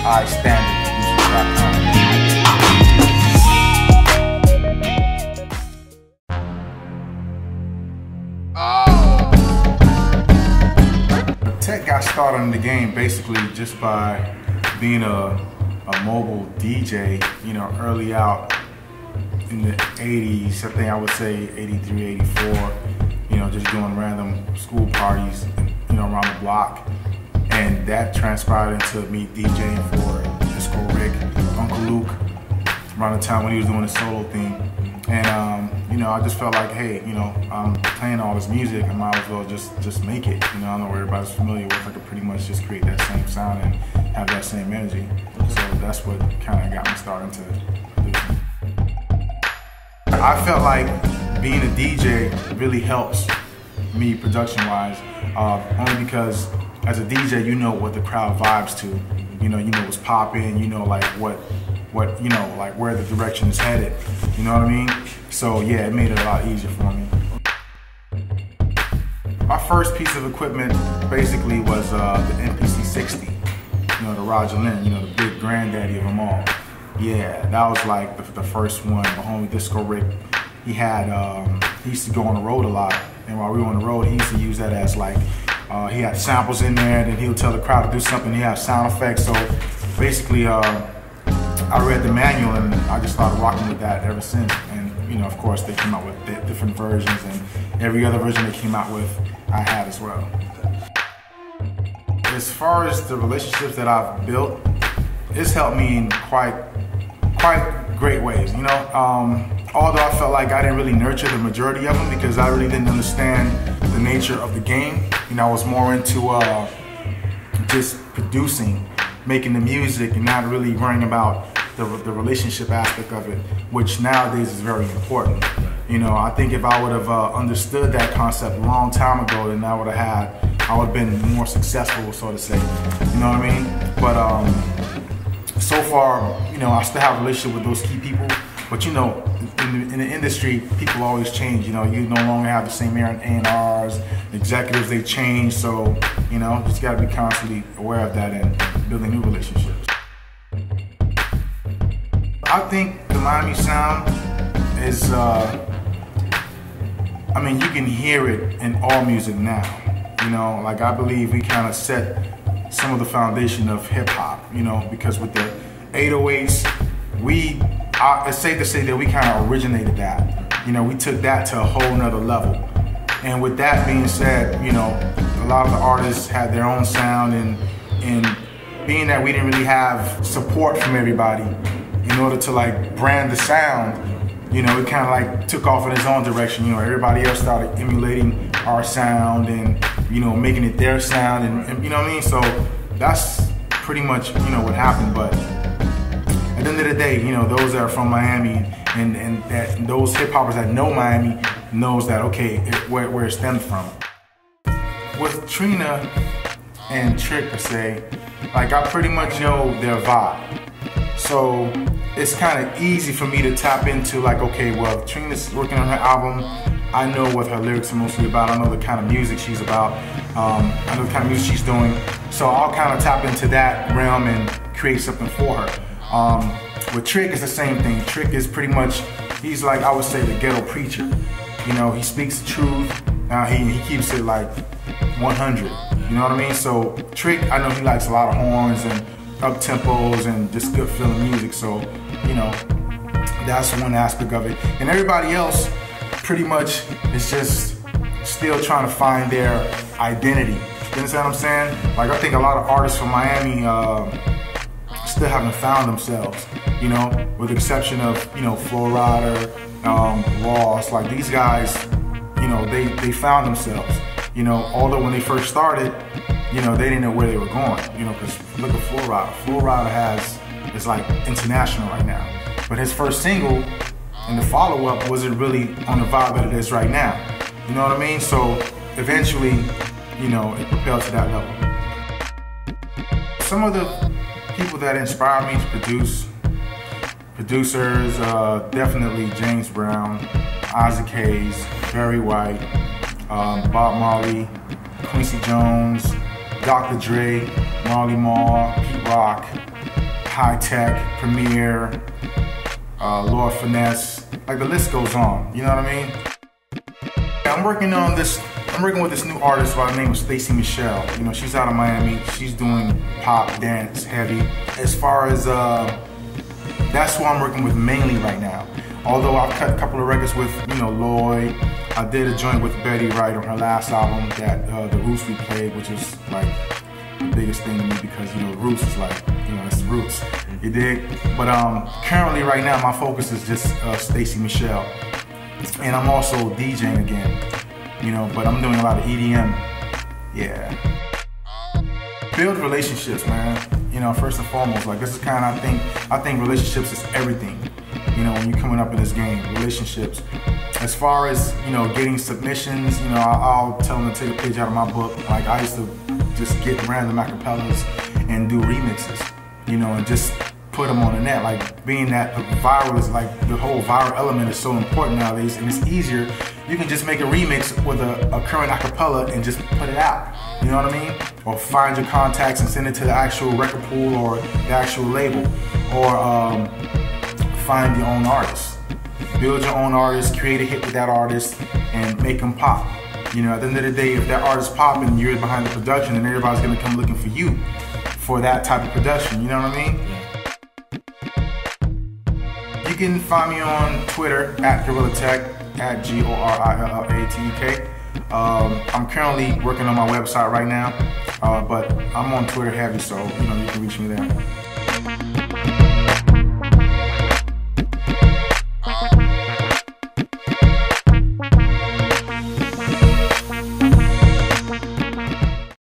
iStandard. Tek got started in the game basically just by being a mobile DJ, you know, early out in the 80s, I think I would say 83, 84, you know, just doing random school parties, you know, around the block. And that transpired into me DJing for Disco Rick, Uncle Luke, around the time when he was doing his solo thing. And, you know, I just felt like, hey, you know, I'm playing all this music, I might as well just make it. You know, I know where everybody's familiar with, I could pretty much just create that same sound and have that same energy. So that's what kind of got me started into producing. I felt like being a DJ really helps me production-wise, only because as a DJ, you know what the crowd vibes to. You know what's popping, you know like what you know, like where the direction is headed. You know what I mean? So yeah, it made it a lot easier for me. My first piece of equipment basically was the MPC 60. You know, the Roger Lynn, you know, the big granddaddy of them all. Yeah, that was like the first one. My homie Disco Rick, he used to go on the road a lot. And while we were on the road, he used to use that as like, he had samples in there, then he would tell the crowd to do something, he had sound effects. So basically, I read the manual and I just started rocking with that ever since. And you know, of course, they came out with different versions, and every other version they came out with, I had as well. As far as the relationships that I've built, it's helped me in quite great ways, you know. Although I felt like I didn't really nurture the majority of them because I really didn't understand the nature of the game. You know, I was more into just producing, making the music, and not really worrying about the relationship aspect of it, which nowadays is very important. You know, I think if I would have understood that concept a long time ago, then I would have been more successful, so to say. You know what I mean? But so far, you know, I still have a relationship with those key people. But you know, in the industry, people always change. You know, you no longer have the same A&Rs, executives, they change. So, you know, just gotta be constantly aware of that and building new relationships. I think the Miami sound is, I mean, you can hear it in all music now. You know, like I believe we kind of set some of the foundation of hip hop, you know, because with the 808s, it's safe to say that we kind of originated that. You know, we took that to a whole nother level. And with that being said, you know, a lot of the artists had their own sound, and being that we didn't really have support from everybody in order to like brand the sound, you know, it kind of like took off in its own direction. You know, everybody else started emulating our sound and, you know, making it their sound, and you know what I mean? So that's pretty much, you know, what happened. But at the end of the day, you know, those that are from Miami and those hip hoppers that know Miami knows that, okay, where it stemmed from. With Trina and Trick per se, like I pretty much know their vibe. So it's kind of easy for me to tap into like, okay, well, if Trina's working on her album, I know what her lyrics are mostly about. I know the kind of music she's about. I know the kind of music she's doing. So I'll kind of tap into that realm and create something for her. With Trick, it's the same thing. Trick is pretty much, he's like, I would say, the ghetto preacher. You know, he speaks the truth. He keeps it like 100. You know what I mean? So Trick, I know he likes a lot of horns and up tempos and just good feeling music. So, you know, that's one aspect of it. And everybody else pretty much is just still trying to find their identity. You understand what I'm saying? Like I think a lot of artists from Miami still haven't found themselves, you know, with the exception of, you know, Flo Rida, Ross. Like these guys, you know, they found themselves. You know, although when they first started, you know, they didn't know where they were going, you know, because look at Flo Rida. Flo Rida is like international right now. But his first single and the follow-up wasn't really on the vibe that it is right now. You know what I mean? So eventually, you know, it propelled to that level. Some of the people that inspire me to produce, producers, definitely James Brown, Isaac Hayes, Barry White, Bob Marley, Quincy Jones, Dr. Dre, Marley Marl, Pete Rock, High Tech, Premiere, Lord Finesse, like the list goes on, you know what I mean? I'm working with this new artist by the name of Stacey Michelle. You know, she's out of Miami. She's doing pop, dance, heavy. As far as, that's who I'm working with mainly right now. Although I've cut a couple of records with, you know, Lloyd. I did a joint with Betty Wright on her last album, that The Roots we played, which is like the biggest thing to me because, you know, Roots is like, you know, it's Roots. You dig? But currently right now my focus is just Stacey Michelle. And I'm also DJing again, you know, but I'm doing a lot of EDM. Yeah. Build relationships, man. You know, first and foremost, like this is kind of, I think relationships is everything. You know, when you're coming up in this game, relationships. As far as, you know, getting submissions, you know, I'll tell them to take a page out of my book. Like I used to just get random acapellas and do remixes, you know, and just put them on the net. Like being that the viral is like, the whole viral element is so important nowadays, and it's easier. You can just make a remix with a current acapella and just put it out. You know what I mean? Or find your contacts and send it to the actual record pool or the actual label. Or find your own artist. Build your own artist, create a hit with that artist, and make them pop. You know, at the end of the day, if that artist popping and you're behind the production, then everybody's gonna come looking for you for that type of production. You know what I mean? You can find me on Twitter at Gorilla Tek, at GORILLATEK. I'm currently working on my website right now, but I'm on Twitter heavy, so you know you can reach me there.